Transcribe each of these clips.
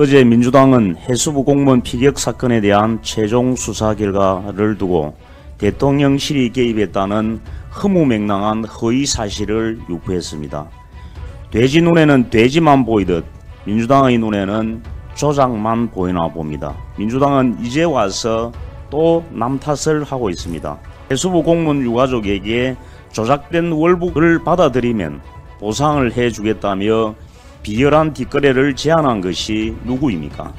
어제 민주당은 해수부 공무원 피격 사건에 대한 최종 수사 결과를 두고 대통령실이 개입했다는 허무맹랑한 허위 사실을 유포했습니다. 돼지 눈에는 돼지만 보이듯 민주당의 눈에는 조작만 보이나 봅니다. 민주당은 이제 와서 또 남 탓을 하고 있습니다. 해수부 공무원 유가족에게 조작된 월북을 받아들이면 보상을 해주겠다며 비열한 뒷거래를 제안한 것이 누구입니까?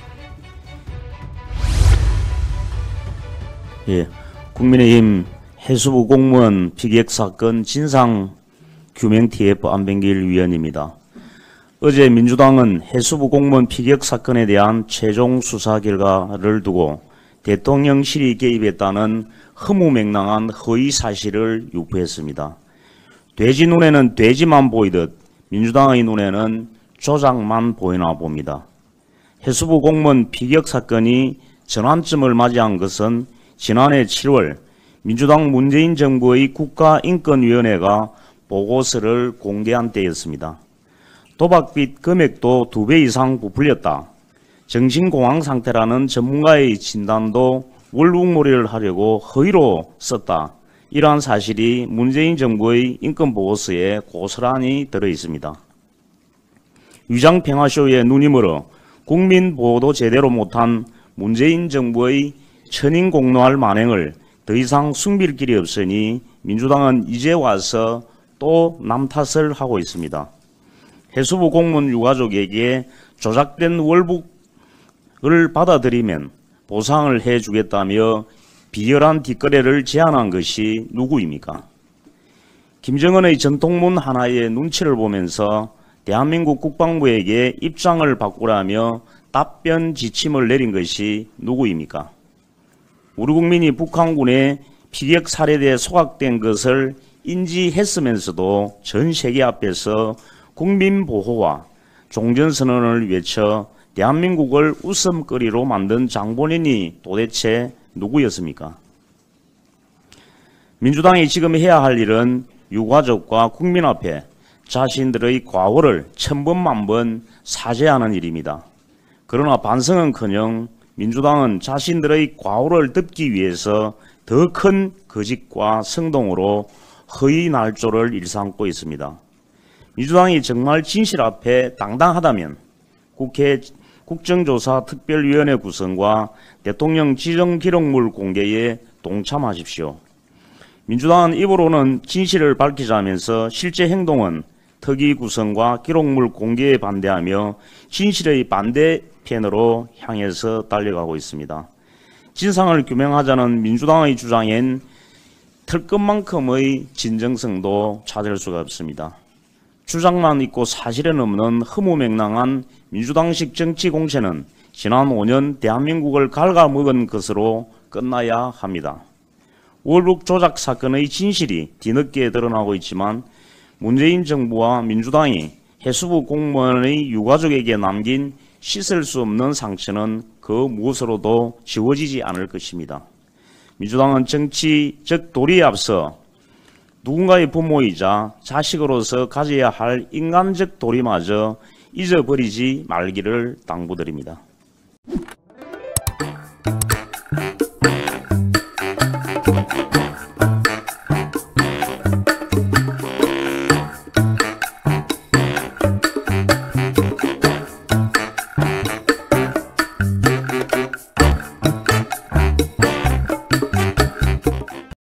국민의힘 해수부 공무원 피격 사건 진상규명 TF 안병길 위원입니다. 어제 민주당은 해수부 공무원 피격 사건에 대한 최종 수사 결과를 두고 대통령실이 개입했다는 허무맹랑한 허위 사실을 유포했습니다. 돼지 눈에는 돼지만 보이듯 민주당의 눈에는 조작만 보이나 봅니다. 해수부 공무원 피격 사건이 전환점을 맞이한 것은 지난해 7월 민주당 문재인 정부의 국가인권위원회가 보고서를 공개한 때였습니다. 도박빚 금액도 2배 이상 부풀렸다. 정신공황 상태라는 전문가의 진단도 월북몰이를 하려고 허위로 썼다. 이러한 사실이 문재인 정부의 인권보고서에 고스란히 들어있습니다. 위장평화쇼에 눈이 멀어 국민보호도 제대로 못한 문재인 정부의 천인공노할 만행을 더 이상 숨길 길이 없으니 민주당은 이제 와서 또 남 탓을 하고 있습니다. 해수부 공무원 유가족에게 조작된 월북을 받아들이면 보상을 해주겠다며 비열한 뒷거래를 제안한 것이 누구입니까? 김정은의 전통문 하나의 눈치를 보면서 대한민국 국방부에게 입장을 바꾸라며 답변 지침을 내린 것이 누구입니까? 우리 국민이 북한군의 피격 살해대에 소각된 것을 인지했으면서도 전 세계 앞에서 국민보호와 종전선언을 외쳐 대한민국을 웃음거리로 만든 장본인이 도대체 누구였습니까? 민주당이 지금 해야 할 일은 유가족과 국민 앞에 자신들의 과오를 천번만번 사죄하는 일입니다. 그러나 반성은커녕 민주당은 자신들의 과오를 덮기 위해서 더 큰 거짓과 성동으로 허위 날조를 일삼고 있습니다. 민주당이 정말 진실 앞에 당당하다면 국회 국정조사 특별위원회 구성과 대통령 지정 기록물 공개에 동참하십시오. 민주당은 입으로는 진실을 밝히자면서 실제 행동은 특위 구성과 기록물 공개에 반대하며 진실의 반대편으로 향해서 달려가고 있습니다. 진상을 규명하자는 민주당의 주장엔 털 것만큼의 진정성도 찾을 수가 없습니다. 주장만 있고 사실은 없는 허무맹랑한 민주당식 정치 공세는 지난 5년 대한민국을 갉아먹은 것으로 끝나야 합니다. 월북 조작 사건의 진실이 뒤늦게 드러나고 있지만 문재인 정부와 민주당이 해수부 공무원의 유가족에게 남긴 씻을 수 없는 상처는 그 무엇으로도 지워지지 않을 것입니다. 민주당은 정치적 도리에 앞서 누군가의 부모이자 자식으로서 가져야 할 인간적 도리마저 잊어버리지 말기를 당부드립니다.